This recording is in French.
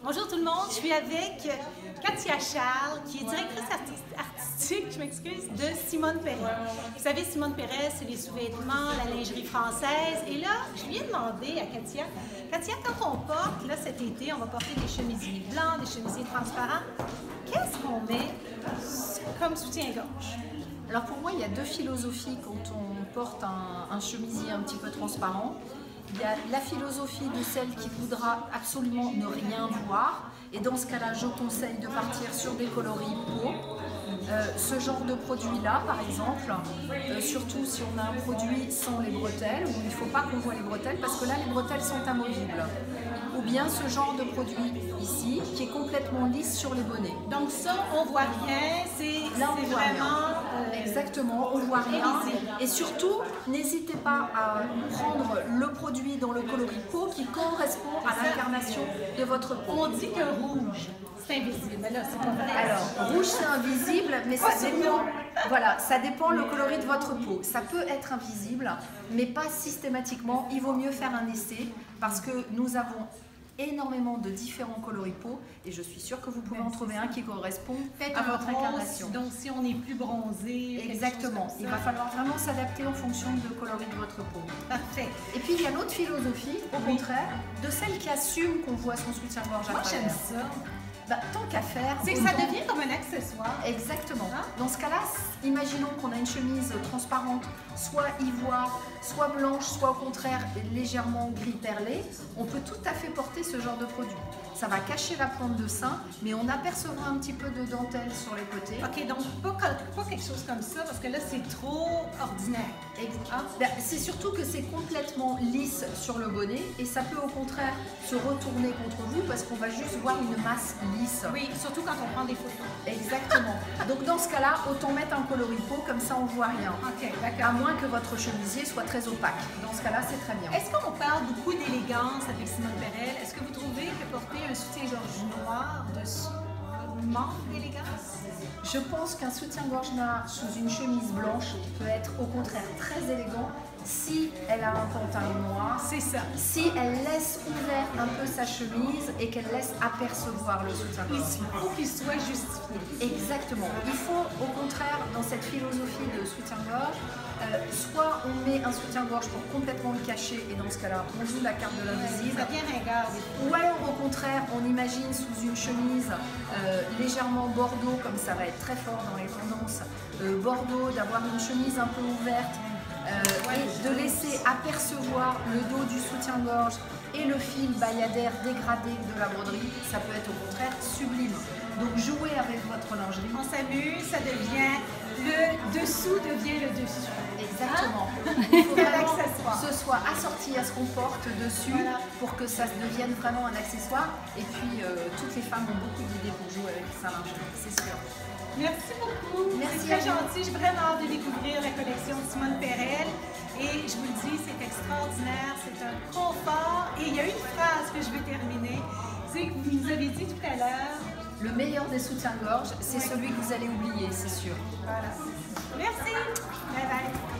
Bonjour tout le monde, je suis avec Katia Charles, qui est directrice artistique, je m'excuse, de Simone Perret. Vous savez, Simone Perret, c'est les sous-vêtements, la lingerie française. Et là, je lui ai demandé à Katia, quand on porte, là cet été, on va porter des chemisiers blancs, des chemisiers transparents, qu'est-ce qu'on met comme soutien-gorge? Alors pour moi, il y a deux philosophies quand on porte un chemisier un petit peu transparent. Il y a la philosophie de celle qui voudra absolument ne rien voir, et dans ce cas-là, je conseille de partir sur des coloris peau. Ce genre de produit-là, par exemple, surtout si on a un produit sans les bretelles, où il ne faut pas qu'on voit les bretelles, parce que là, les bretelles sont amovibles. Ou bien ce genre de produit ici, qui est complètement lisse sur les bonnets. Donc ça, on voit rien, c'est vraiment... Exactement, on voit rien. Et surtout, n'hésitez pas à prendre le produit dans le coloris peau qui correspond à l'incarnation de votre peau. On dit que rouge, c'est invisible, mais là, c'est pas vrai. Alors, rouge, c'est invisible, mais ça dépend. Voilà, ça dépend le coloris de votre peau. Ça peut être invisible, mais pas systématiquement. Il vaut mieux faire un essai parce que nous avons énormément de différents coloris peau et je suis sûre que vous pouvez en trouver un qui correspond à votre incarnation. Donc si on est plus bronzé. Exactement, il va falloir vraiment s'adapter en fonction du coloris de votre peau. Parfait. Et puis il y a l'autre philosophie, au contraire, de celle qui assume qu'on voit son soutien-gorge à travers. Moi j'aime ça. Tant qu'à faire... C'est que ça devient comme un accessoire. Exactement. Dans ce cas-là, imaginons qu'on a une chemise transparente, soit ivoire, soit blanche, soit au contraire légèrement gris perlé. On peut tout à fait porter ce genre de produit. Ça va cacher la pointe de sein, mais on apercevra un petit peu de dentelle sur les côtés. Ok, donc pas quelque chose comme ça, parce que là c'est trop ordinaire. C'est surtout que c'est complètement lisse sur le bonnet et ça peut au contraire se retourner contre vous parce qu'on va juste voir une masse lisse. Oui, surtout quand on prend des photos. Exactement. Donc dans ce cas-là, autant mettre un coloris peau, comme ça on voit rien. Ok, d'accord. À moins que votre chemisier soit très opaque. Dans ce cas-là, c'est très bien. Est-ce qu'on parle beaucoup d'élégance avec Simone Perret? Est-ce que vous trouvez que porter un soutien-gorge noir dessus manque d'élégance? Je pense qu'un soutien-gorge noir sous une chemise blanche peut être au contraire très élégant si elle a un pantalon noir. C'est ça. Si elle laisse ouvert un peu sa chemise et qu'elle laisse apercevoir le soutien-gorge. Il faut qu'il soit justifié. Exactement. Il faut au contraire, dans cette philosophie de soutien-gorge, soit on met un soutien-gorge pour complètement le cacher et dans ce cas-là, on joue la carte de l'invisible. Ça devient ringard. Ou alors au contraire, on imagine sous une chemise légèrement bordeaux, comme ça va être très fort dans les tendances, bordeaux, d'avoir une chemise un peu ouverte, et de laisser apercevoir le dos du soutien-gorge et le fil bayadère dégradé de la broderie, ça peut être au contraire sublime. Donc jouez avec votre lingerie. On s'amuse, ça devient le dessous devient le dessus. Exactement. Il faut vraiment que ce soit assorti à ce qu'on porte dessus pour que ça devienne vraiment un accessoire. Et puis toutes les femmes ont beaucoup d'idées pour jouer avec sa lingerie, c'est sûr. Merci beaucoup. Merci. C'est très gentil. J'ai vraiment hâte de découvrir la collection de Simone Perret. Et je vous le dis, c'est extraordinaire, c'est un confort. Et il y a une phrase que je veux terminer, c'est que vous nous avez dit tout à l'heure. Le meilleur des soutiens-gorge, c'est celui que vous allez oublier, c'est sûr. Voilà. Merci. Bye bye.